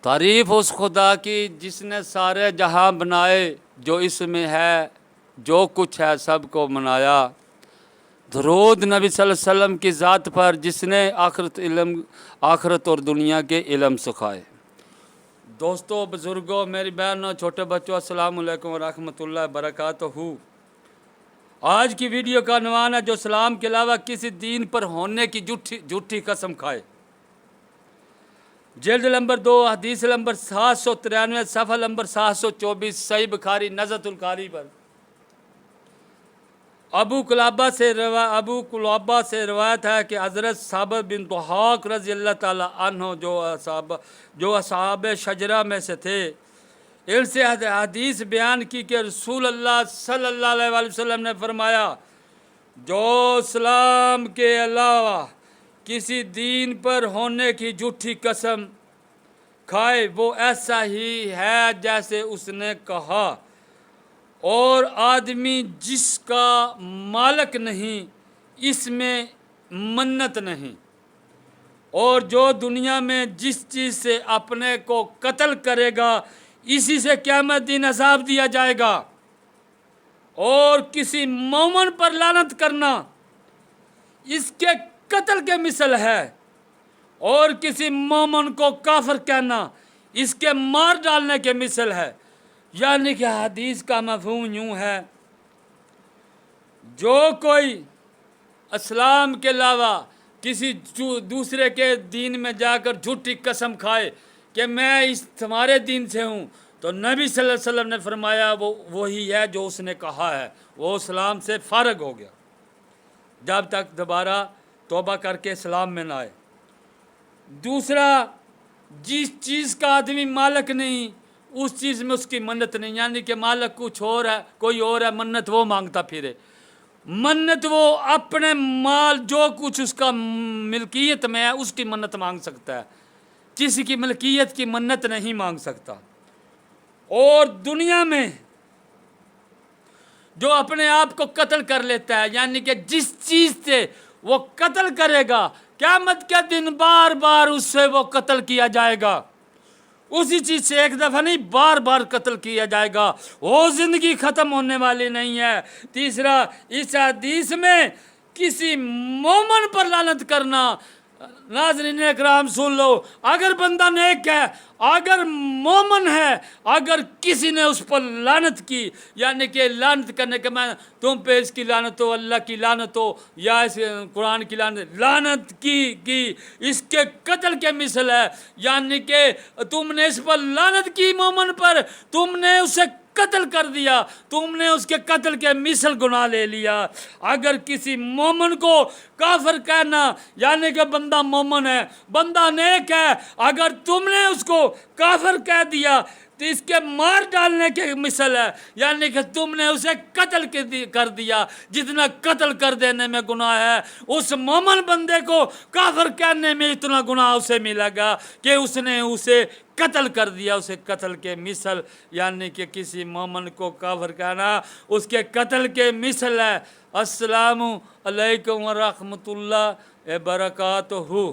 तारीफ़ उस खुदा की जिसने सारे जहां बनाए, जो इसमें है जो कुछ है सब को मनाया। दरूद नबी सल्लल्लाहु अलैहि वसल्लम की ज़ात पर जिसने आखरत और दुनिया के इल्म सिखाए। दोस्तों, बुज़ुर्गों, मेरी बहनों, छोटे बच्चों, अस्सलाम वालेकुम व रहमतुल्लाहि व बरकातहू। आज की वीडियो का उन्वान है जो इस्लाम के अलावा किसी दीन पर होने की झूठी कसम खाए। जिल्द नंबर 2 हदीस नंबर 793 सफ़ा नंबर 724 सही बुखारी नज़्तुल कारी पर अबू कुलाबा से रवायत है कि हज़रत साबित बिन दुहाक रज़ी अल्लाह ताला अन्हो जो असहाब शजरा में से थे, इनसे हदीस बयान की कि रसूल अल्लाह सल्लल्लाहु अलैहि वसल्लम ने फरमाया, जो इस्लाम के अलावा किसी दीन पर होने की झूठी कसम खाए वो ऐसा ही है जैसे उसने कहा, और आदमी जिसका मालिक नहीं इसमें मन्नत नहीं, और जो दुनिया में जिस चीज़ से अपने को कत्ल करेगा इसी से क़यामत दिन अज़ाब दिया जाएगा। और किसी मोमिन पर लानत करना इसके कत्ल के मिसल है, और किसी मोमिन को काफिर कहना इसके मार डालने के मिसल है। यानी कि हदीस का मफ़हूम यूँ है, जो कोई इस्लाम के अलावा किसी दूसरे के दीन में जाकर झूठी कसम खाए कि मैं इस तुम्हारे दीन से हूँ, तो नबी सल्लल्लाहु अलैहि वसल्लम ने फरमाया वो वही है जो उसने कहा है, वो इस्लाम से फ़ारग हो गया जब तक दोबारा तौबा करके इस्लाम में ना आए। दूसरा, जिस चीज़ का आदमी मालिक नहीं उस चीज़ में उसकी मन्नत नहीं, यानी कि मालिक कुछ और है कोई और है, मन्नत वो मांगता फिरे। मन्नत वो अपने माल जो कुछ उसका मिल्कियत में है उसकी मन्नत मांग सकता है, किसी की मिल्कियत की मन्नत नहीं मांग सकता। और दुनिया में जो अपने आप को कत्ल कर लेता है, यानी कि जिस चीज़ से वो कत्ल करेगा क़यामत के दिन बार बार उससे वो कत्ल किया जाएगा, उसी चीज़ से एक दफ़ा नहीं बार बार कत्ल किया जाएगा, वो ज़िंदगी ख़त्म होने वाली नहीं है। तीसरा, इस हदीस में किसी मोमिन पर लानत करना, नाज़रीन इकराम सुन लो, अगर बंदा नेक है, अगर मोमिन है, अगर किसी ने उस पर लानत की, यानी कि लानत करने के मैं तुम पे इसकी लानत हो, अल्लाह की लानत हो या इस कुरान की लानत की इसके कत्ल के मिसल है। यानी कि तुमने इस पर लानत की मोमिन पर, तुमने उसे कत्ल कर दिया, तुमने उसके कत्ल के मिसल गुनाह ले लिया। अगर किसी मोमिन को काफिर कहना, यानी कि बंदा मोमिन है, बंदा नेक है, अगर तुमने उसको काफिर कह दिया तो इसके मार डालने के मिसल है, यानी कि तुमने उसे कत्ल कर दिया। जितना कत्ल कर देने में गुनाह है उस मोमिन बंदे को काफिर कहने में इतना गुनाह उसे मिलेगा कि उसने उसे कत्ल कर दिया, उसे कत्ल के मिसल, यानी कि किसी मोमिन को काफिर कहना उसके कत्ल के मिसल है। अस्सलामु अलैकुम व रहमतुल्लाहि व बरकातहू।